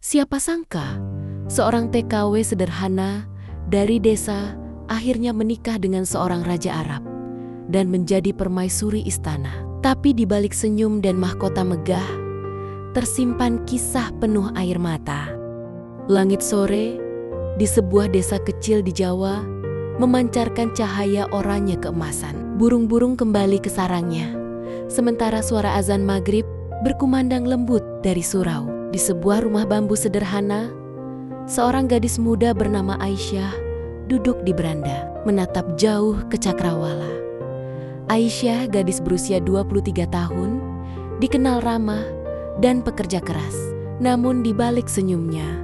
Siapa sangka, seorang TKW sederhana dari desa akhirnya menikah dengan seorang raja Arab dan menjadi permaisuri istana. Tapi di balik senyum dan mahkota megah, tersimpan kisah penuh air mata. Langit sore di sebuah desa kecil di Jawa memancarkan cahaya oranye keemasan. Burung-burung kembali ke sarangnya, sementara suara azan maghrib berkumandang lembut dari surau. Di sebuah rumah bambu sederhana, seorang gadis muda bernama Aisyah duduk di beranda, menatap jauh ke cakrawala. Aisyah, gadis berusia 23 tahun, dikenal ramah dan pekerja keras. Namun di balik senyumnya,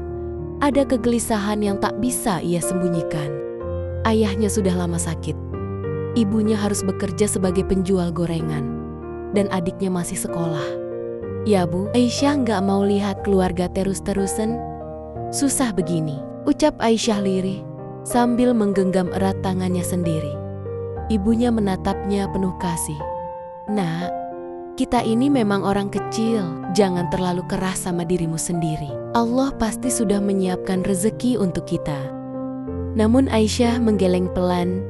ada kegelisahan yang tak bisa ia sembunyikan. Ayahnya sudah lama sakit. Ibunya harus bekerja sebagai penjual gorengan. Dan adiknya masih sekolah. Ya Bu, Aisyah nggak mau lihat keluarga terus-terusan susah begini, ucap Aisyah lirih sambil menggenggam erat tangannya sendiri. Ibunya menatapnya penuh kasih. Nak, kita ini memang orang kecil, jangan terlalu keras sama dirimu sendiri. Allah pasti sudah menyiapkan rezeki untuk kita. Namun Aisyah menggeleng pelan,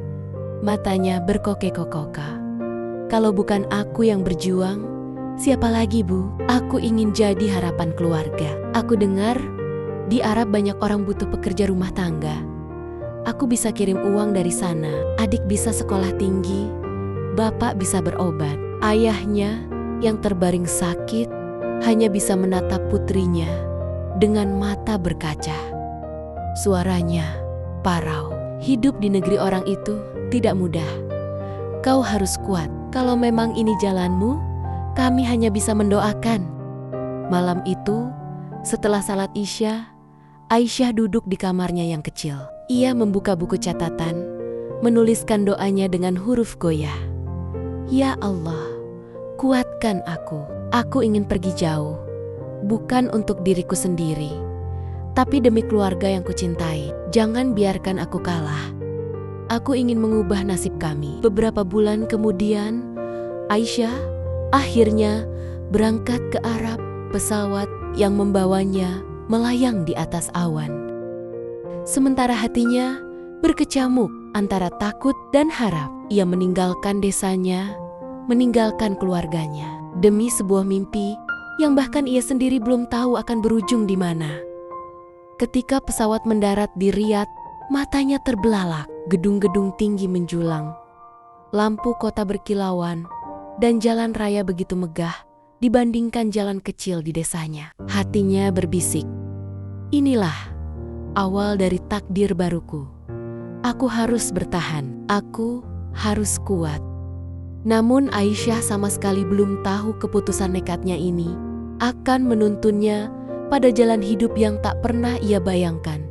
matanya berkokek-kokoka. Kalau bukan aku yang berjuang, siapa lagi Bu? Aku ingin jadi harapan keluarga. Aku dengar di Arab banyak orang butuh pekerja rumah tangga. Aku bisa kirim uang dari sana. Adik bisa sekolah tinggi, bapak bisa berobat. Ayahnya yang terbaring sakit hanya bisa menatap putrinya dengan mata berkaca. Suaranya parau. Hidup di negeri orang itu tidak mudah. Kau harus kuat. Kalau memang ini jalanmu, kami hanya bisa mendoakan. Malam itu, setelah salat Isya, Aisyah duduk di kamarnya yang kecil. Ia membuka buku catatan, menuliskan doanya dengan huruf goyah. Ya Allah, kuatkan aku. Aku ingin pergi jauh, bukan untuk diriku sendiri, tapi demi keluarga yang kucintai. Jangan biarkan aku kalah. Aku ingin mengubah nasib kami. Beberapa bulan kemudian, Aisyah akhirnya berangkat ke Arab. Pesawat yang membawanya melayang di atas awan. Sementara hatinya berkecamuk antara takut dan harap. Ia meninggalkan desanya, meninggalkan keluarganya, demi sebuah mimpi yang bahkan ia sendiri belum tahu akan berujung di mana. Ketika pesawat mendarat di Riyadh, matanya terbelalak. Gedung-gedung tinggi menjulang, lampu kota berkilauan, dan jalan raya begitu megah dibandingkan jalan kecil di desanya. Hatinya berbisik, inilah awal dari takdir baruku. Aku harus bertahan, aku harus kuat. Namun Aisyah sama sekali belum tahu keputusan nekatnya ini akan menuntunnya pada jalan hidup yang tak pernah ia bayangkan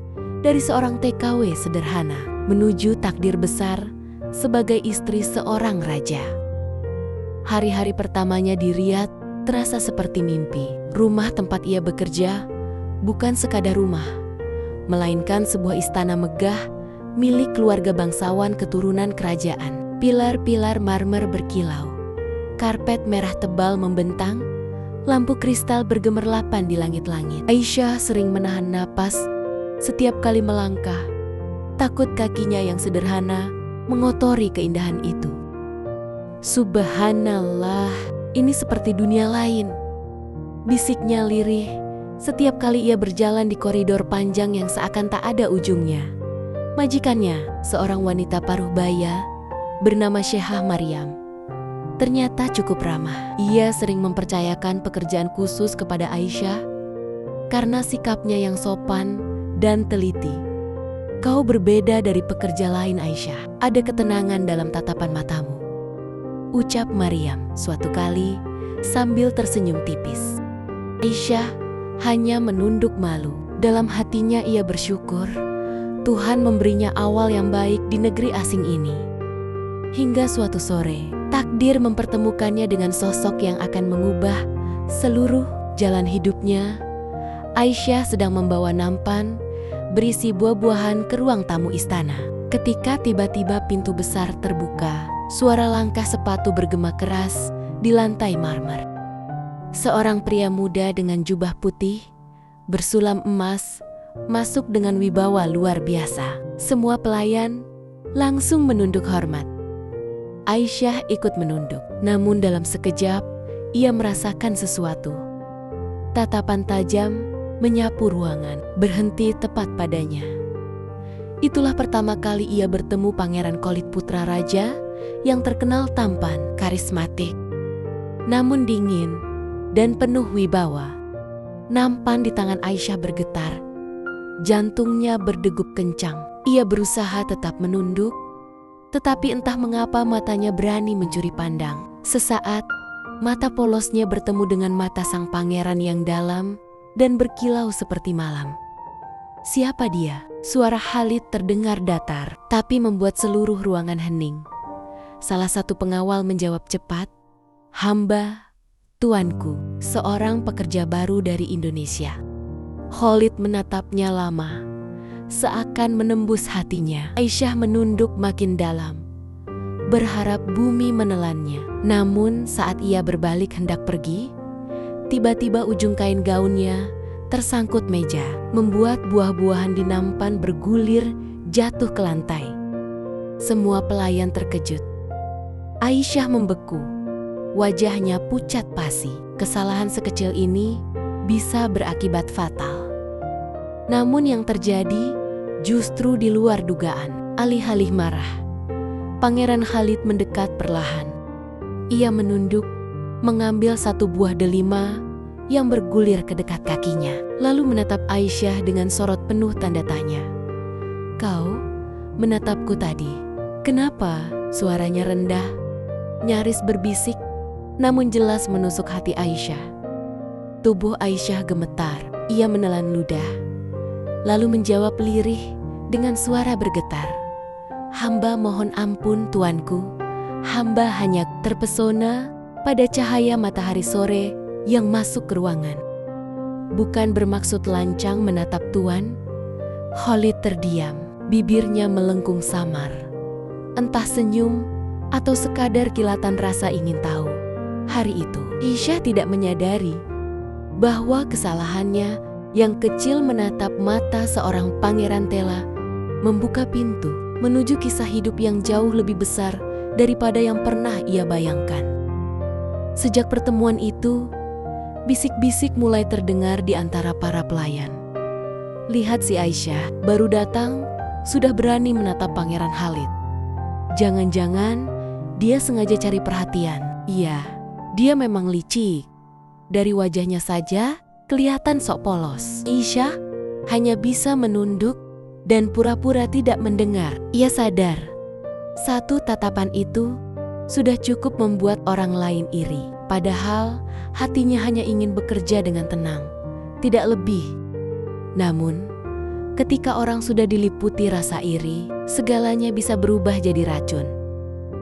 dari seorang TKW sederhana menuju takdir besar sebagai istri seorang raja. Hari-hari pertamanya di Riyadh terasa seperti mimpi. Rumah tempat ia bekerja bukan sekadar rumah, melainkan sebuah istana megah milik keluarga bangsawan keturunan kerajaan. Pilar-pilar marmer berkilau, karpet merah tebal membentang, lampu kristal bergemerlapan di langit-langit. Aisyah sering menahan napas setiap kali melangkah, takut kakinya yang sederhana mengotori keindahan itu. Subhanallah, ini seperti dunia lain, bisiknya lirih setiap kali ia berjalan di koridor panjang yang seakan tak ada ujungnya. Majikannya, seorang wanita paruh baya bernama Syehah Maryam, ternyata cukup ramah. Ia sering mempercayakan pekerjaan khusus kepada Aisyah karena sikapnya yang sopan dan teliti. Kau berbeda dari pekerja lain Aisyah, ada ketenangan dalam tatapan matamu, ucap Maryam suatu kali sambil tersenyum tipis. Aisyah hanya menunduk malu. Dalam hatinya ia bersyukur Tuhan memberinya awal yang baik di negeri asing ini. Hingga suatu sore, takdir mempertemukannya dengan sosok yang akan mengubah seluruh jalan hidupnya. Aisyah sedang membawa nampan berisi buah-buahan ke ruang tamu istana. Ketika tiba-tiba pintu besar terbuka, suara langkah sepatu bergema keras di lantai marmer. Seorang pria muda dengan jubah putih bersulam emas, masuk dengan wibawa luar biasa. Semua pelayan langsung menunduk hormat. Aisyah ikut menunduk, namun dalam sekejap ia merasakan sesuatu. Tatapan tajam menyapu ruangan, berhenti tepat padanya. Itulah pertama kali ia bertemu Pangeran Khalid putra raja yang terkenal tampan, karismatik, namun dingin dan penuh wibawa. Nampan di tangan Aisyah bergetar, jantungnya berdegup kencang. Ia berusaha tetap menunduk, tetapi entah mengapa matanya berani mencuri pandang. Sesaat, mata polosnya bertemu dengan mata sang pangeran yang dalam dan berkilau seperti malam. Siapa dia? Suara Khalid terdengar datar, tapi membuat seluruh ruangan hening. Salah satu pengawal menjawab cepat, "Hamba, tuanku, seorang pekerja baru dari Indonesia." Khalid menatapnya lama, seakan menembus hatinya. Aisyah menunduk makin dalam, berharap bumi menelannya. Namun saat ia berbalik hendak pergi, tiba-tiba ujung kain gaunnya tersangkut meja, membuat buah-buahan di nampan bergulir jatuh ke lantai. Semua pelayan terkejut. Aisyah membeku, wajahnya pucat pasi. Kesalahan sekecil ini bisa berakibat fatal. Namun yang terjadi justru di luar dugaan. Alih-alih marah, Pangeran Khalid mendekat perlahan. Ia menunduk, mengambil satu buah delima yang bergulir ke dekat kakinya, lalu menatap Aisyah dengan sorot penuh tanda tanya. "Kau menatapku tadi, kenapa?" Suaranya rendah, nyaris berbisik, namun jelas menusuk hati Aisyah. Tubuh Aisyah gemetar, ia menelan ludah, lalu menjawab lirih dengan suara bergetar, "Hamba mohon ampun tuanku, hamba hanya terpesona pada cahaya matahari sore yang masuk ke ruangan. Bukan bermaksud lancang menatap tuan." Khalid terdiam, bibirnya melengkung samar. Entah senyum atau sekadar kilatan rasa ingin tahu. Hari itu, Aisyah tidak menyadari bahwa kesalahannya yang kecil menatap mata seorang pangeran tela membuka pintu menuju kisah hidup yang jauh lebih besar daripada yang pernah ia bayangkan. Sejak pertemuan itu, bisik-bisik mulai terdengar di antara para pelayan. "Lihat si Aisyah, baru datang sudah berani menatap Pangeran Khalid. Jangan-jangan dia sengaja cari perhatian." Iya, dia memang licik. Dari wajahnya saja kelihatan sok polos. Aisyah hanya bisa menunduk dan pura-pura tidak mendengar. Ia sadar, satu tatapan itu sudah cukup membuat orang lain iri. Padahal hatinya hanya ingin bekerja dengan tenang, tidak lebih. Namun, ketika orang sudah diliputi rasa iri, segalanya bisa berubah jadi racun.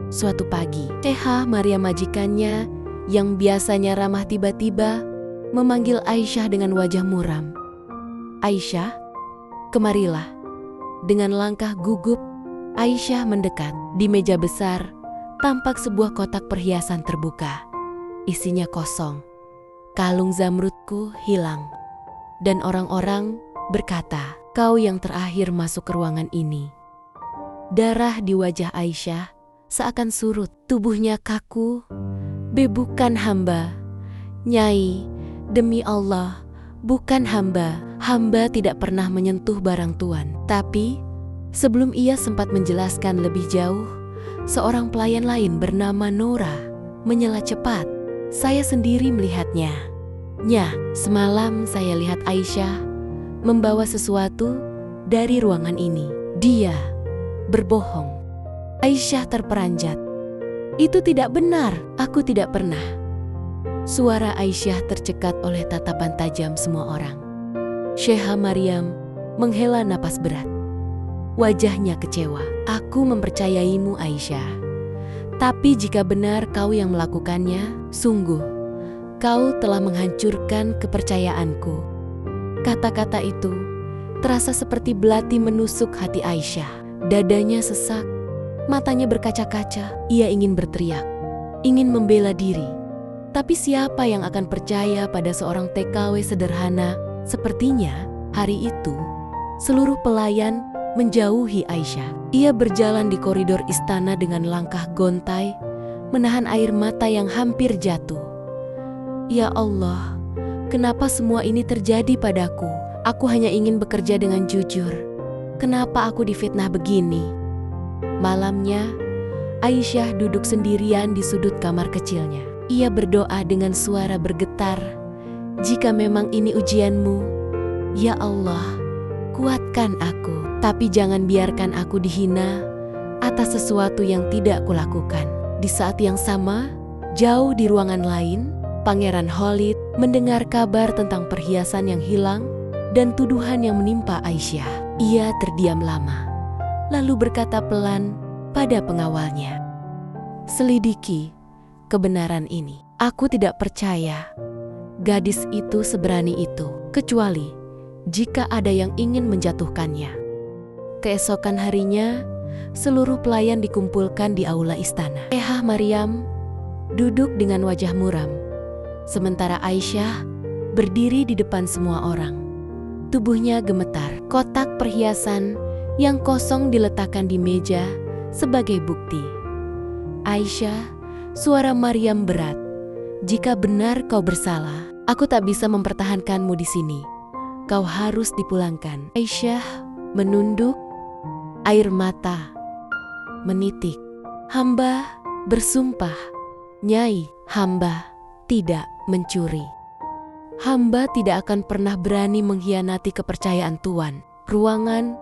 Suatu pagi, Sheikha Maria majikannya yang biasanya ramah tiba-tiba memanggil Aisyah dengan wajah muram. "Aisyah, kemarilah." Dengan langkah gugup, Aisyah mendekat. Di meja besar, tampak sebuah kotak perhiasan terbuka. Isinya kosong. Kalung zamrudku hilang. Dan orang-orang berkata, "Kau yang terakhir masuk ke ruangan ini." Darah di wajah Aisyah seakan surut. Tubuhnya kaku. "Bukan hamba. Nyai, demi Allah, bukan hamba. Hamba tidak pernah menyentuh barang tuan." Tapi, sebelum ia sempat menjelaskan lebih jauh, seorang pelayan lain bernama Nora menyela cepat. "Saya sendiri melihatnya. Nya, semalam saya lihat Aisyah membawa sesuatu dari ruangan ini." Dia berbohong. Aisyah terperanjat. "Itu tidak benar, aku tidak pernah." Suara Aisyah tercekat oleh tatapan tajam semua orang. Sheikha Maryam menghela napas berat. Wajahnya kecewa. "Aku mempercayaimu, Aisyah. Tapi jika benar kau yang melakukannya, sungguh kau telah menghancurkan kepercayaanku." Kata-kata itu terasa seperti belati menusuk hati Aisyah. Dadanya sesak, matanya berkaca-kaca. Ia ingin berteriak, ingin membela diri. Tapi siapa yang akan percaya pada seorang TKW sederhana Sepertinya hari itu seluruh pelayan menjauhi Aisyah. Ia berjalan di koridor istana dengan langkah gontai, menahan air mata yang hampir jatuh. Ya Allah, kenapa semua ini terjadi padaku? Aku hanya ingin bekerja dengan jujur. Kenapa aku difitnah begini? Malamnya, Aisyah duduk sendirian di sudut kamar kecilnya. Ia berdoa dengan suara bergetar, "Jika memang ini ujianmu, ya Allah, kuatkan aku. Tapi jangan biarkan aku dihina atas sesuatu yang tidak kulakukan." Di saat yang sama, jauh di ruangan lain, Pangeran Khalid mendengar kabar tentang perhiasan yang hilang dan tuduhan yang menimpa Aisyah. Ia terdiam lama, lalu berkata pelan pada pengawalnya, "Selidiki kebenaran ini. Aku tidak percaya gadis itu seberani itu, kecuali jika ada yang ingin menjatuhkannya." Keesokan harinya, seluruh pelayan dikumpulkan di aula istana. Maryam duduk dengan wajah muram, sementara Aisyah berdiri di depan semua orang. Tubuhnya gemetar. Kotak perhiasan yang kosong diletakkan di meja sebagai bukti. "Aisyah," suara Maryam berat, "jika benar kau bersalah, aku tak bisa mempertahankanmu di sini. Kau harus dipulangkan." Aisyah menunduk, air mata menitik. "Hamba bersumpah, Nyai, hamba tidak mencuri. Hamba tidak akan pernah berani mengkhianati kepercayaan Tuan." Ruangan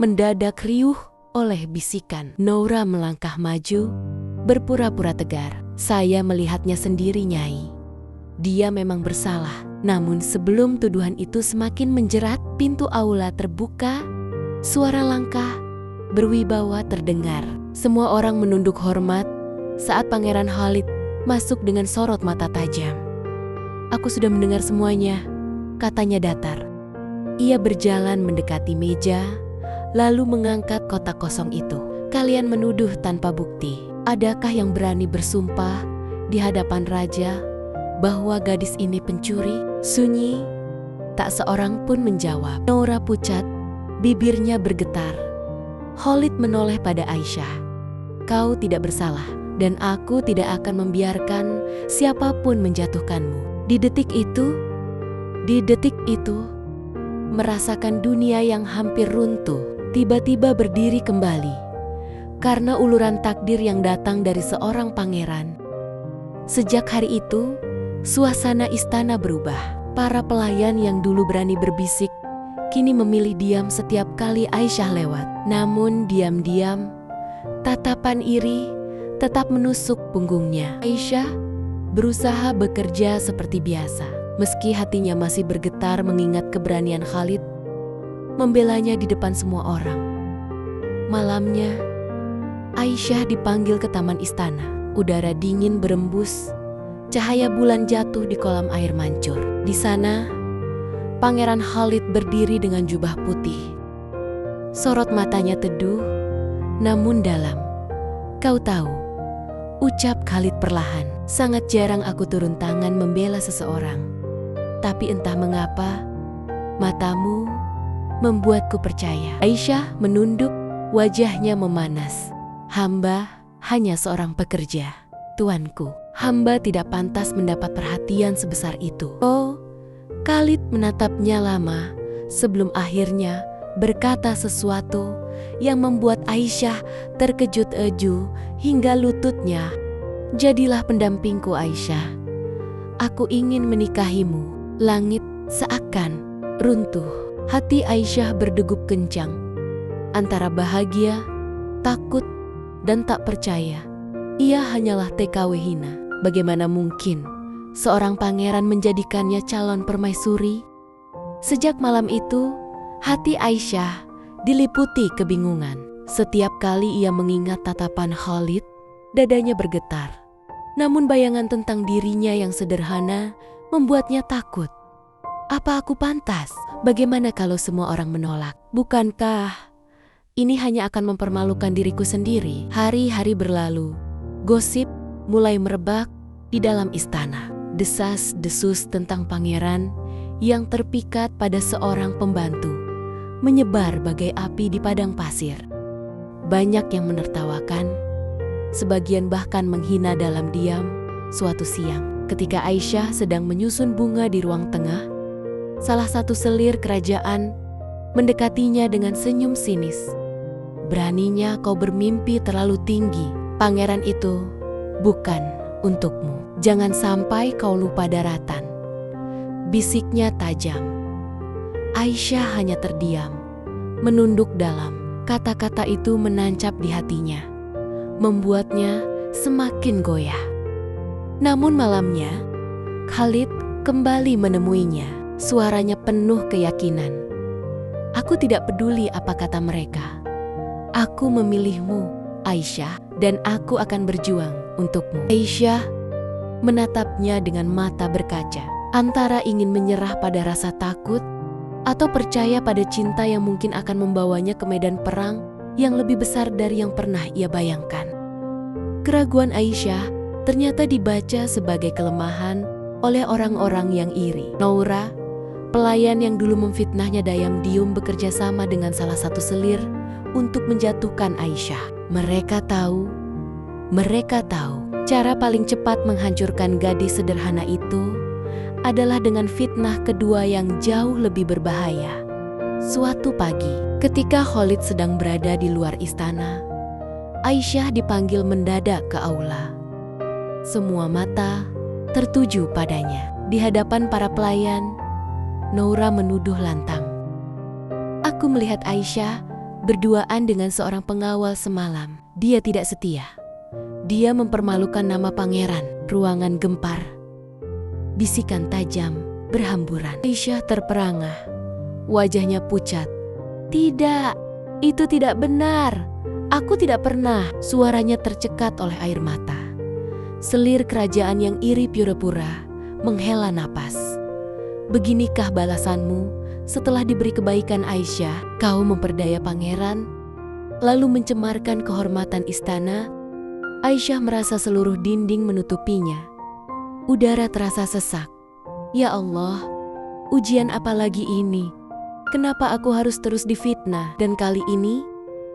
mendadak riuh oleh bisikan. Noura melangkah maju, berpura-pura tegar. "Saya melihatnya sendiri, Nyai. Dia memang bersalah." Namun sebelum tuduhan itu semakin menjerat, pintu aula terbuka. Suara langkah berwibawa terdengar. Semua orang menunduk hormat saat Pangeran Khalid masuk dengan sorot mata tajam. "Aku sudah mendengar semuanya," katanya datar. Ia berjalan mendekati meja, lalu mengangkat kotak kosong itu. "Kalian menuduh tanpa bukti. Adakah yang berani bersumpah di hadapan raja bahwa gadis ini pencuri?" Sunyi, tak seorang pun menjawab. Noura pucat, bibirnya bergetar. Khalid menoleh pada Aisyah. "Kau tidak bersalah, dan aku tidak akan membiarkan siapapun menjatuhkanmu." Di detik itu, merasakan dunia yang hampir runtuh, tiba-tiba berdiri kembali. Karena uluran takdir yang datang dari seorang pangeran. Sejak hari itu, suasana istana berubah. Para pelayan yang dulu berani berbisik, kini memilih diam setiap kali Aisyah lewat. Namun diam-diam, tatapan iri tetap menusuk punggungnya. Aisyah berusaha bekerja seperti biasa, meski hatinya masih bergetar mengingat keberanian Khalid membelanya di depan semua orang. Malamnya, Aisyah dipanggil ke taman istana. Udara dingin berembus, cahaya bulan jatuh di kolam air mancur. Di sana, Pangeran Khalid berdiri dengan jubah putih. Sorot matanya teduh, namun dalam. "Kau tahu," ucap Khalid perlahan, "sangat jarang aku turun tangan membela seseorang. Tapi entah mengapa, matamu membuatku percaya." Aisyah menunduk, wajahnya memanas. "Hamba hanya seorang pekerja, tuanku. Hamba tidak pantas mendapat perhatian sebesar itu." Oh, Khalid menatapnya lama sebelum akhirnya berkata sesuatu yang membuat Aisyah terkejut-eju hingga lututnya. "Jadilah pendampingku, Aisyah. Aku ingin menikahimu." Langit seakan runtuh. Hati Aisyah berdegup kencang, antara bahagia, takut, dan tak percaya. Ia hanyalah TKW hina. Bagaimana mungkin seorang pangeran menjadikannya calon permaisuri? Sejak malam itu, hati Aisyah diliputi kebingungan. Setiap kali ia mengingat tatapan Khalid, dadanya bergetar. Namun bayangan tentang dirinya yang sederhana membuatnya takut. Apa aku pantas? Bagaimana kalau semua orang menolak? Bukankah ini hanya akan mempermalukan diriku sendiri? Hari-hari berlalu. Gosip mulai merebak di dalam istana. Desas-desus tentang pangeran yang terpikat pada seorang pembantu menyebar bagai api di padang pasir. Banyak yang menertawakan, sebagian bahkan menghina dalam diam. Suatu siang, ketika Aisyah sedang menyusun bunga di ruang tengah, salah satu selir kerajaan mendekatinya dengan senyum sinis. "Beraninya kau bermimpi terlalu tinggi. Pangeran itu bukan untukmu. Jangan sampai kau lupa daratan," bisiknya tajam. Aisyah hanya terdiam, menunduk dalam. Kata-kata itu menancap di hatinya, membuatnya semakin goyah. Namun malamnya, Khalid kembali menemuinya. Suaranya penuh keyakinan. "Aku tidak peduli apa kata mereka. Aku memilihmu, Aisyah, dan aku akan berjuang untukmu." Aisyah menatapnya dengan mata berkaca, antara ingin menyerah pada rasa takut atau percaya pada cinta yang mungkin akan membawanya ke medan perang yang lebih besar dari yang pernah ia bayangkan. Keraguan Aisyah ternyata dibaca sebagai kelemahan oleh orang-orang yang iri. Noura, pelayan yang dulu memfitnahnya diam-diam, bekerja sama dengan salah satu selir untuk menjatuhkan Aisyah. Mereka tahu cara paling cepat menghancurkan gadis sederhana itu adalah dengan fitnah kedua yang jauh lebih berbahaya. Suatu pagi, ketika Khalid sedang berada di luar istana, Aisyah dipanggil mendadak ke aula. Semua mata tertuju padanya. Di hadapan para pelayan, Noura menuduh lantang, "Aku melihat Aisyah berduaan dengan seorang pengawal semalam. Dia tidak setia. Dia mempermalukan nama pangeran." Ruangan gempar. Bisikan tajam berhamburan. Aisyah terperangah. Wajahnya pucat. "Tidak, itu tidak benar. Aku tidak pernah." Suaranya tercekat oleh air mata. Selir kerajaan yang iri pura-pura menghela napas. "Beginikah balasanmu setelah diberi kebaikan Aisyah? Kau memperdaya pangeran, lalu mencemarkan kehormatan istana." Aisyah merasa seluruh dinding menutupinya. Udara terasa sesak. "Ya Allah, ujian apa lagi ini? Kenapa aku harus terus difitnah?" Dan kali ini,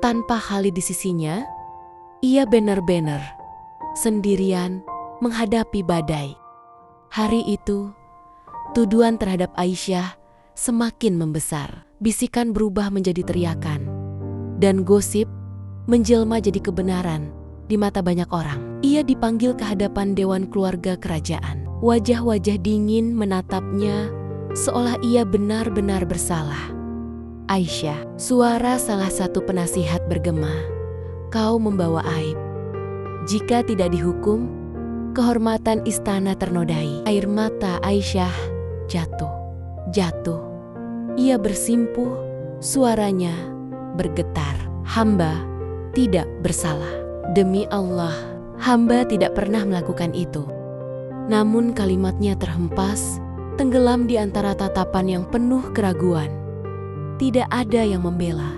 tanpa Khalid di sisinya, ia benar-benar sendirian menghadapi badai. Hari itu, tuduhan terhadap Aisyah semakin membesar. Bisikan berubah menjadi teriakan, dan gosip menjelma jadi kebenaran di mata banyak orang. Ia dipanggil ke hadapan dewan keluarga kerajaan. Wajah-wajah dingin menatapnya seolah ia benar-benar bersalah. "Aisyah," suara salah satu penasihat bergema, "kau membawa aib. Jika tidak dihukum, kehormatan istana ternodai." Air mata Aisyah jatuh. Ia bersimpuh, suaranya bergetar. "Hamba tidak bersalah. Demi Allah, hamba tidak pernah melakukan itu." Namun kalimatnya terhempas, tenggelam di antara tatapan yang penuh keraguan. Tidak ada yang membela,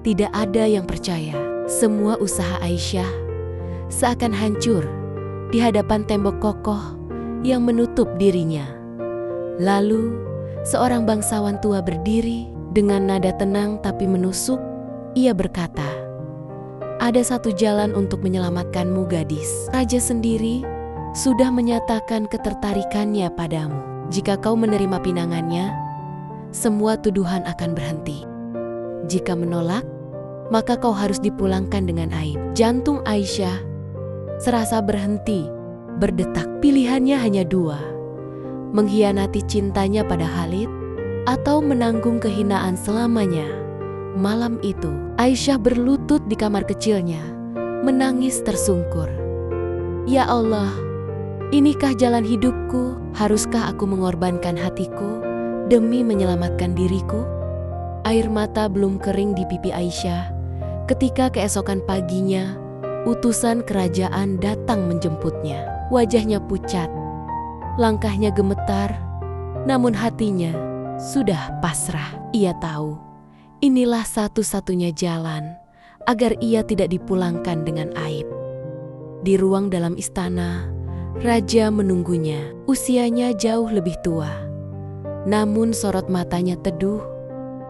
tidak ada yang percaya. Semua usaha Aisyah seakan hancur di hadapan tembok kokoh yang menutup dirinya. Lalu, seorang bangsawan tua berdiri dengan nada tenang tapi menusuk. Ia berkata, "Ada satu jalan untuk menyelamatkanmu, gadis. Raja sendiri sudah menyatakan ketertarikannya padamu. Jika kau menerima pinangannya, semua tuduhan akan berhenti. Jika menolak, maka kau harus dipulangkan dengan aib." Jantung Aisyah serasa berhenti berdetak. Pilihannya hanya dua: mengkhianati cintanya pada Khalid atau menanggung kehinaan selamanya. Malam itu, Aisyah berlutut di kamar kecilnya, menangis tersungkur. "Ya Allah, inikah jalan hidupku? Haruskah aku mengorbankan hatiku demi menyelamatkan diriku?" Air mata belum kering di pipi Aisyah ketika keesokan paginya utusan kerajaan datang menjemputnya. Wajahnya pucat, langkahnya gemetar, namun hatinya sudah pasrah. Ia tahu inilah satu-satunya jalan agar ia tidak dipulangkan dengan aib. Di ruang dalam istana, raja menunggunya. Usianya jauh lebih tua. namun sorot matanya teduh,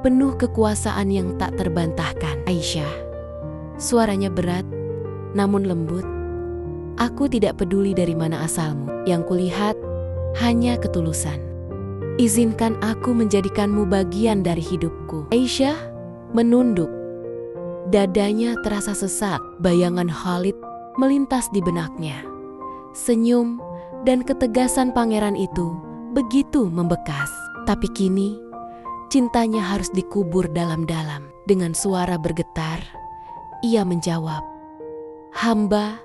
penuh kekuasaan yang tak terbantahkan. "Aisyah," suaranya berat, namun lembut, "aku tidak peduli dari mana asalmu. Yang kulihat hanya ketulusan. Izinkan aku menjadikanmu bagian dari hidupku." Aisyah menunduk. Dadanya terasa sesak, bayangan Khalid melintas di benaknya. Senyum dan ketegasan pangeran itu begitu membekas. Tapi kini, cintanya harus dikubur dalam-dalam. Dengan suara bergetar, ia menjawab, "Hamba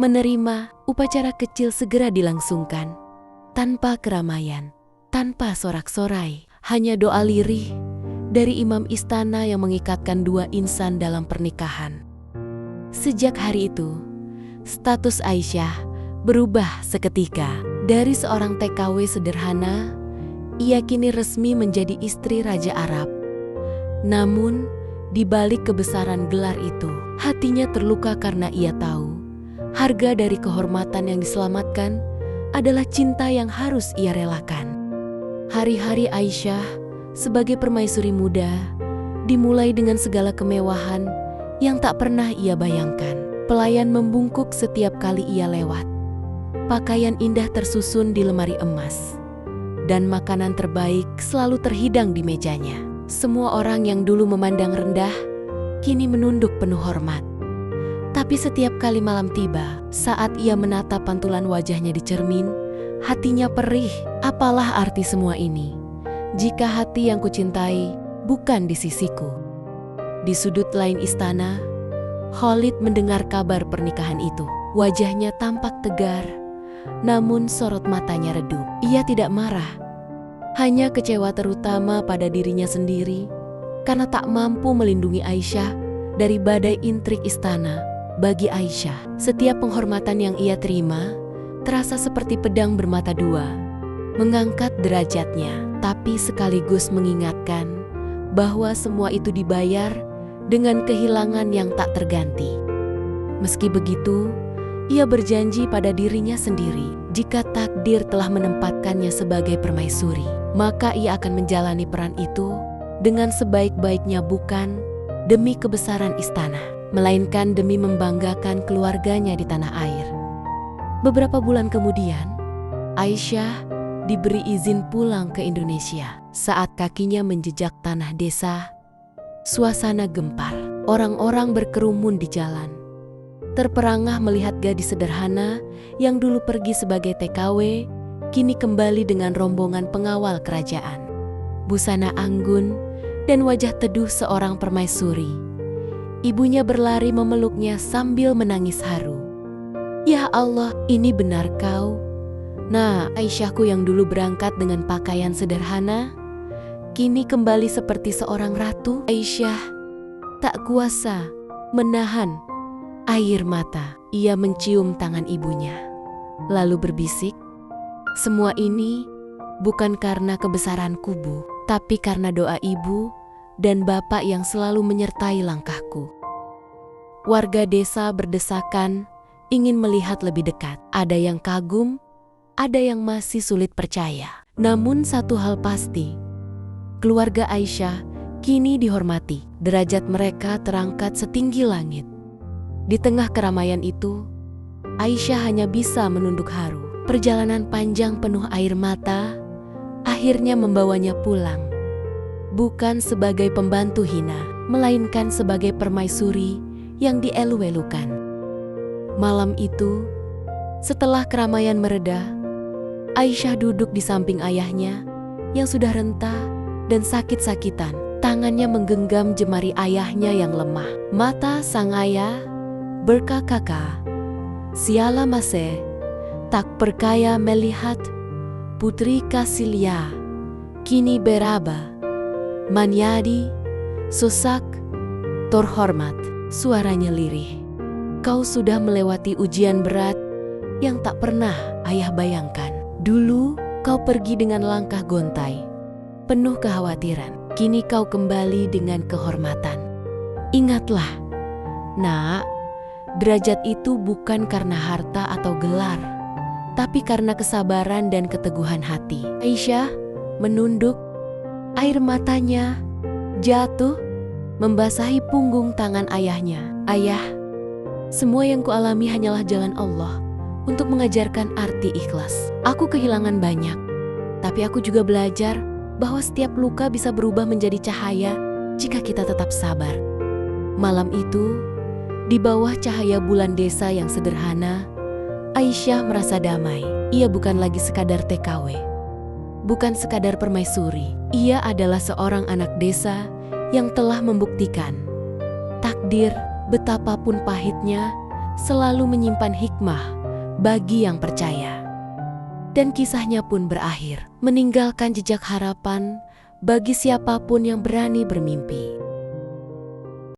menerima." Upacara kecil segera dilangsungkan. Tanpa keramaian, tanpa sorak-sorai, hanya doa lirih dari imam istana yang mengikatkan dua insan dalam pernikahan. Sejak hari itu, status Aisyah berubah seketika. Dari seorang TKW sederhana, ia kini resmi menjadi istri Raja Arab. Namun, di balik kebesaran gelar itu, hatinya terluka karena ia tahu harga dari kehormatan yang diselamatkan adalah cinta yang harus ia relakan. Hari-hari Aisyah sebagai permaisuri muda dimulai dengan segala kemewahan yang tak pernah ia bayangkan. Pelayan membungkuk setiap kali ia lewat. Pakaian indah tersusun di lemari emas, dan makanan terbaik selalu terhidang di mejanya. Semua orang yang dulu memandang rendah kini menunduk penuh hormat. Tapi setiap kali malam tiba, saat ia menatap pantulan wajahnya di cermin, hatinya perih. Apalah arti semua ini jika hati yang kucintai bukan di sisiku? Di sudut lain istana, Khalid mendengar kabar pernikahan itu. Wajahnya tampak tegar, namun sorot matanya redup. Ia tidak marah, hanya kecewa terutama pada dirinya sendiri karena tak mampu melindungi Aisyah dari badai intrik istana. Bagi Aisyah, setiap penghormatan yang ia terima terasa seperti pedang bermata dua, mengangkat derajatnya, tapi sekaligus mengingatkan bahwa semua itu dibayar dengan kehilangan yang tak terganti. Meski begitu, ia berjanji pada dirinya sendiri, jika takdir telah menempatkannya sebagai permaisuri, maka ia akan menjalani peran itu dengan sebaik-baiknya, bukan demi kebesaran istana, melainkan demi membanggakan keluarganya di tanah air. Beberapa bulan kemudian, Aisyah diberi izin pulang ke Indonesia. Saat kakinya menjejak tanah desa, suasana gempar. Orang-orang berkerumun di jalan, terperangah melihat gadis sederhana yang dulu pergi sebagai TKW, kini kembali dengan rombongan pengawal kerajaan. Busana anggun dan wajah teduh seorang permaisuri. Ibunya berlari memeluknya sambil menangis haru. "Ya Allah, ini benar kau? Nah, Aisyahku yang dulu berangkat dengan pakaian sederhana, kini kembali seperti seorang ratu." Aisyah tak kuasa menahan air mata. Ia mencium tangan ibunya, lalu berbisik, "Semua ini bukan karena kebesaran kubu, tapi karena doa ibu dan bapak yang selalu menyertai langkahku." Warga desa berdesakan ingin melihat lebih dekat. Ada yang kagum, ada yang masih sulit percaya. Namun satu hal pasti, keluarga Aisyah kini dihormati. Derajat mereka terangkat setinggi langit. Di tengah keramaian itu, Aisyah hanya bisa menunduk haru. Perjalanan panjang penuh air mata akhirnya membawanya pulang. Bukan sebagai pembantu hina, melainkan sebagai permaisuri yang dielu-elukan. Malam itu, setelah keramaian mereda, Aisyah duduk di samping ayahnya yang sudah renta dan sakit-sakitan. Tangannya menggenggam jemari ayahnya yang lemah. Mata sang ayah berkaka-kaka, "Siala masih tak perkaya melihat putri Kasilia kini beraba manyadi susak terhormat." Suaranya lirih. "Kau sudah melewati ujian berat yang tak pernah ayah bayangkan. Dulu kau pergi dengan langkah gontai, penuh kekhawatiran. Kini kau kembali dengan kehormatan. Ingatlah, nak, derajat itu bukan karena harta atau gelar, tapi karena kesabaran dan keteguhan hati." Aisyah menunduk, air matanya jatuh membasahi punggung tangan ayahnya. "Ayah, semua yang kualami hanyalah jalan Allah untuk mengajarkan arti ikhlas. Aku kehilangan banyak, tapi aku juga belajar bahwa setiap luka bisa berubah menjadi cahaya jika kita tetap sabar." Malam itu, di bawah cahaya bulan desa yang sederhana, Aisyah merasa damai. Ia bukan lagi sekadar TKW, bukan sekadar permaisuri. Ia adalah seorang anak desa yang telah membuktikan takdir, betapapun pahitnya, selalu menyimpan hikmah bagi yang percaya. Dan kisahnya pun berakhir, meninggalkan jejak harapan bagi siapapun yang berani bermimpi.